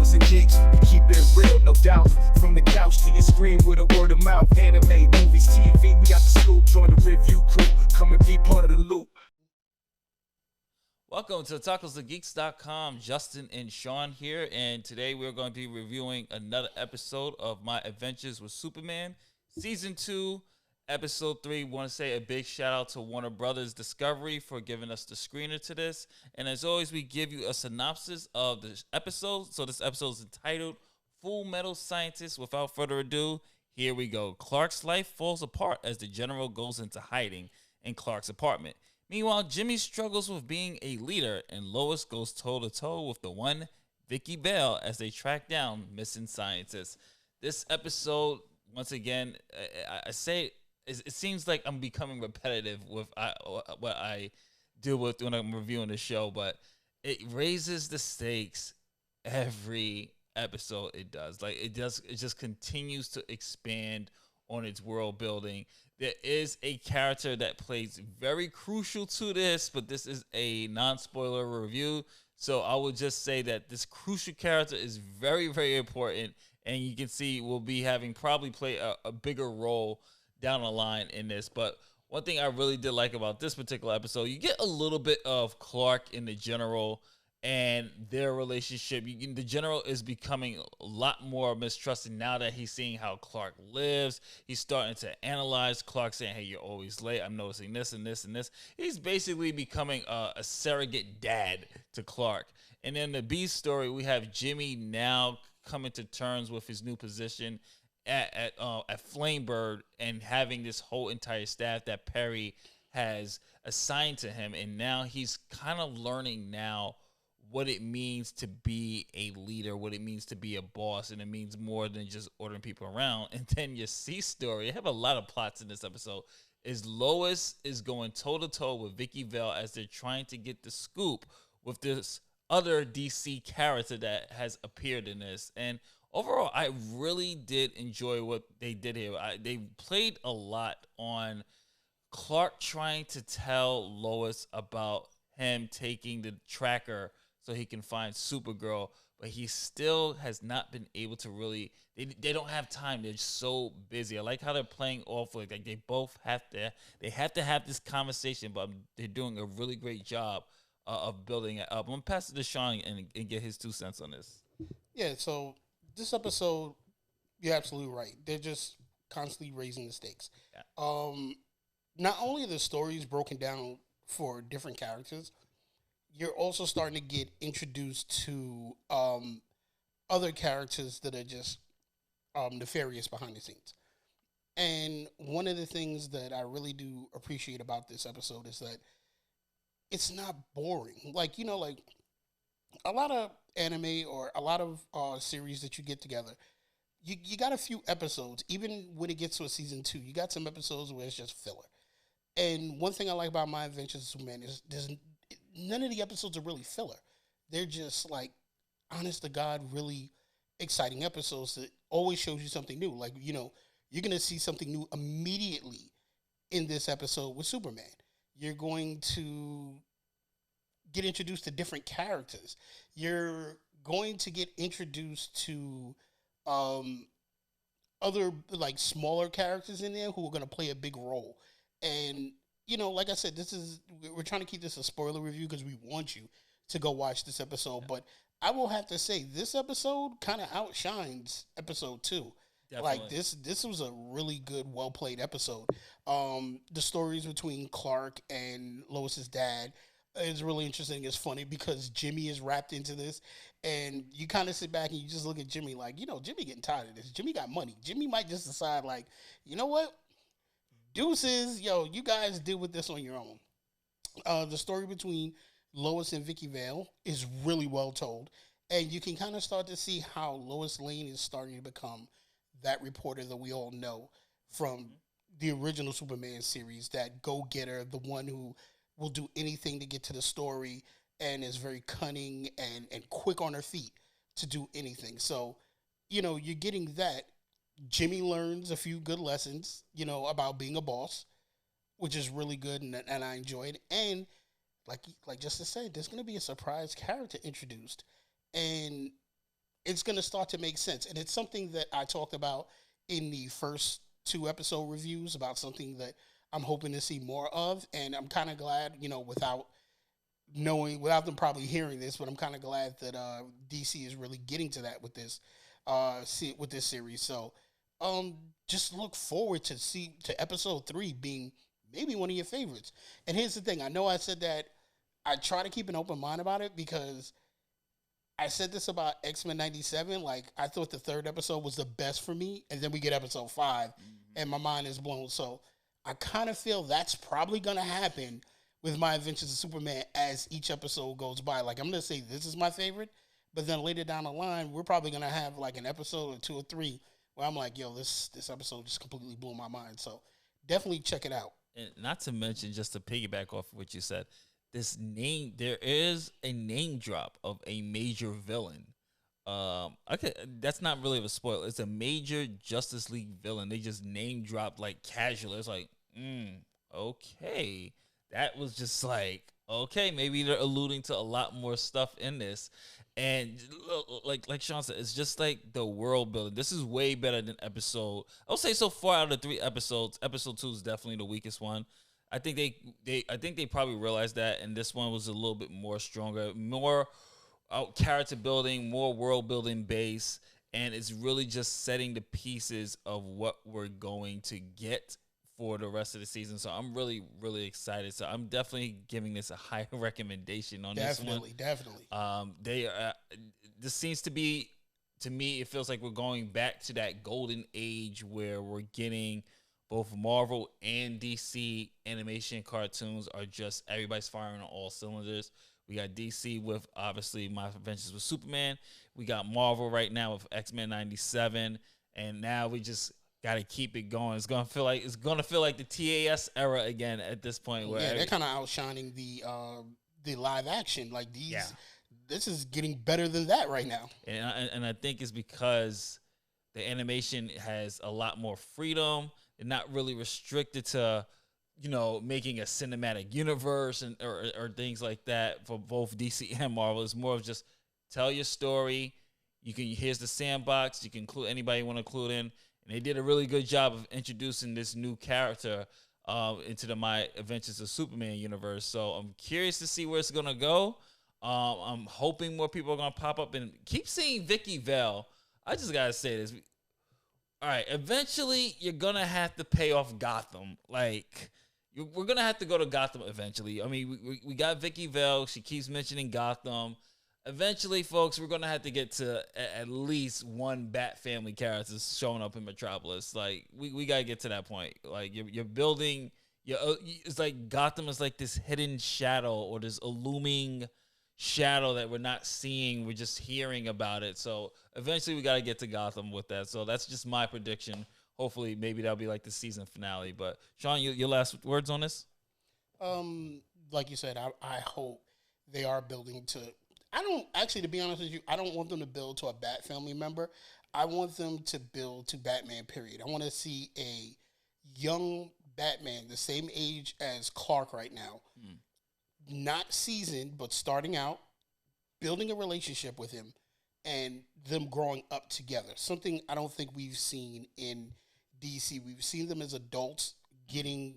Tacos and geeks, keep it real, no doubt. From the couch to your screen with a word of mouth. Anime, movies, TV, we got the scoop. Join the review crew, come and be part of the loop. Welcome to TacosandGeeks.com. Justin and Sean here, and today we're going to be reviewing another episode of My Adventures with Superman, Season 2, Episode 3. Want to say a big shout out to Warner Brothers Discovery for giving us the screener to this. And as always, we give you a synopsis of the episode. So this episode is entitled Full Metal Scientist. Without further ado, here we go. Clark's life falls apart as the general goes into hiding in Clark's apartment. Meanwhile, Jimmy struggles with being a leader, and Lois goes toe-to-toe with the one, Vicki Vale, as they track down missing scientists. This episode, once again, I say it seems like I'm becoming repetitive with what I deal with when I'm reviewing the show, but it raises the stakes every episode it does. It just continues to expand on its world building. There is a character that plays very crucial to this, but this is a non-spoiler review. So I would just say that this crucial character is very, very important. And you can see we'll be having probably play a bigger role down the line in this. But one thing I really did like about this particular episode, you get a little bit of Clark in the general and their relationship. The general is becoming a lot more mistrusting now that he's seeing how Clark lives. He's starting to analyze Clark, saying, hey, you're always late. I'm noticing this and this and this. He's basically becoming a surrogate dad to Clark. And in the B story, we have Jimmy now coming to terms with his new position at Flamebird and having this whole entire staff that Perry has assigned to him. And now he's kind of learning now what it means to be a leader, what it means to be a boss, and it means more than just ordering people around. And then your C story, I have a lot of plots in this episode, is Lois is going toe-to-toe with Vicki Vale as they're trying to get the scoop with this other DC character that has appeared in this. And overall, I really did enjoy what they did here. They played a lot on Clark trying to tell Lois about him taking the tracker so he can find Supergirl, but he still has not been able to really. They don't have time. They're so busy. I like how they're playing off like they both have to. They have to have this conversation, but they're doing a really great job of building it up. I'm gonna pass it to Sean and get his 2 cents on this. Yeah. So this episode, you're absolutely right. They're just constantly raising the stakes. Yeah. Not only are the stories broken down for different characters, you're also starting to get introduced to other characters that are just nefarious behind the scenes. And one of the things that I really do appreciate about this episode is that it's not boring. Like a lot of anime or a lot of series that you get together, you got a few episodes. Even when it gets to a season 2, you got some episodes where it's just filler. And one thing I like about My Adventures with Superman is none of the episodes are really filler. They're just like, honest to God, really exciting episodes that always shows you something new. Like, you're going to see something new immediately in this episode with Superman. You're going to get introduced to different characters. You're going to get introduced to other like smaller characters in there who are going to play a big role. And like I said, we're trying to keep this a spoiler review because we want you to go watch this episode. But I will have to say, this episode kind of outshines episode 2. Definitely. Like this was a really good, well played episode. The stories between Clark and Lois's dad is really interesting. It's funny because Jimmy is wrapped into this, and you kind of sit back and you just look at Jimmy like, Jimmy getting tired of this. Jimmy got money. Jimmy might just decide like, you know what? Deuces, you guys deal with this on your own. The story between Lois and Vicki Vale is really well told, and you can kind of start to see how Lois Lane is starting to become that reporter that we all know from the original Superman series, that go-getter, the one who will do anything to get to the story and is very cunning and quick on her feet to do anything. So, you're getting that. Jimmy learns a few good lessons, about being a boss, which is really good, and I enjoyed. And like Justice said, there's going to be a surprise character introduced, and it's going to start to make sense. And it's something that I talked about in the first 2 episode reviews about something that I'm hoping to see more of. And I'm kind of glad, without them probably hearing this, but I'm kind of glad that DC is really getting to that with this with this series. So just look forward to episode 3 being maybe one of your favorites. And here's the thing: I know I said that I try to keep an open mind about it because I said this about X-Men 97. Like, I thought the 3rd episode was the best for me, and then we get episode 5, and my mind is blown. So I kind of feel that's probably going to happen with my Adventures of Superman as each episode goes by. Like, I'm going to say this is my favorite, but then later down the line, we're probably going to have like an episode or 2 or 3 where I'm like, yo, this episode just completely blew my mind. So definitely check it out. And not to mention, just to piggyback off of what you said, there is a name drop of a major villain. That's not really a spoiler. It's a major Justice League villain. They just name dropped like casually. It's like, okay. That was just like, okay, maybe they're alluding to a lot more stuff in this. And like Sean said, it's just like the world building. This is way better than episode. I would say so far out of the 3 episodes, episode 2 is definitely the weakest one. I think they probably realized that, and this one was a little bit more stronger, more character building, more world building base, and it's really just setting the pieces of what we're going to get for the rest of the season. So I'm really, really excited. So I'm definitely giving this a high recommendation on this one. Definitely. This seems to be, to me, it feels like we're going back to that golden age where we're getting both Marvel and DC animation cartoons are just, everybody's firing on all cylinders. We got DC with, obviously, My Adventures with Superman. We got Marvel right now with X-Men 97. And now we just got to keep it going. It's gonna feel like the TAS era again at this point. Where they're kind of outshining the live action. Like this is getting better than that right now. And I think it's because the animation has a lot more freedom. They're not really restricted to, making a cinematic universe or things like that for both DC and Marvel. It's more of just tell your story. Here's the sandbox. You can include anybody you want to include in. And they did a really good job of introducing this new character into the My Adventures of Superman universe. So I'm curious to see where it's going to go. I'm hoping more people are going to pop up and keep seeing Vicki Vale. I just got to say this. All right, eventually you're going to have to pay off Gotham. Like, we're going to have to go to Gotham eventually. I mean, we got Vicki Vale. She keeps mentioning Gotham. Eventually, folks, we're going to have to get to at least one Bat family character showing up in Metropolis. Like, we got to get to that point. Like, you're building, it's like Gotham is like this hidden shadow or this looming shadow that we're not seeing. We're just hearing about it. So eventually we got to get to Gotham with that. So that's just my prediction. Hopefully, maybe that'll be like the season finale. But Sean, your last words on this? Like you said, I hope they are building to. I don't actually, to be honest with you, I don't want them to build to a Bat family member. I want them to build to Batman. Period. I want to see a young Batman, the same age as Clark right now, not seasoned, but starting out, building a relationship with him, and them growing up together. Something I don't think we've seen in DC. We've seen them as adults getting,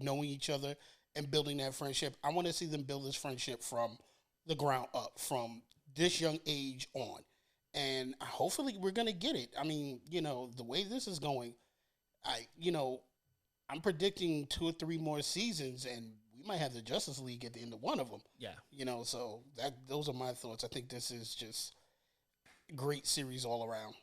knowing each other and building that friendship. I want to see them build this friendship from the ground up, from this young age on. And hopefully we're going to get it. I mean, the way this is going, I'm predicting 2 or 3 more seasons, and we might have the Justice League at the end of one of them. Yeah. So those are my thoughts. I think this is just a great series all around.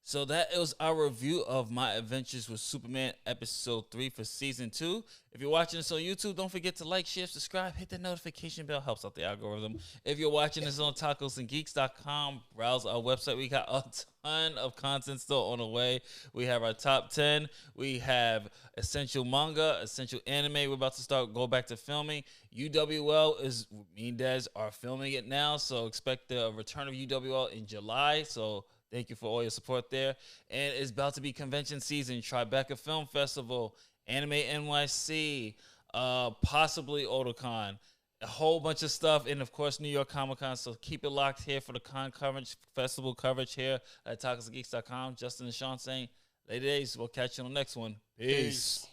So that was our review of My Adventures with Superman episode 3 for season 2. If you're watching this on YouTube, don't forget to like, share, subscribe, hit the notification bell. Helps out the algorithm. If you're watching this on tacosandgeeks.com, browse our website. We got a ton of content still on the way. We have our top 10. We have essential manga, essential anime. We're about to go back to filming. UWL is, me and Des are filming it now, so expect the return of UWL in July. So thank you for all your support there. And it's about to be convention season. Tribeca Film Festival, Anime NYC, possibly Otakon. a whole bunch of stuff, and of course New York Comic Con. So keep it locked here for the con coverage, festival coverage here at TalkersGeeks.com. Justin and Sean saying, later days. We'll catch you on the next one. Peace.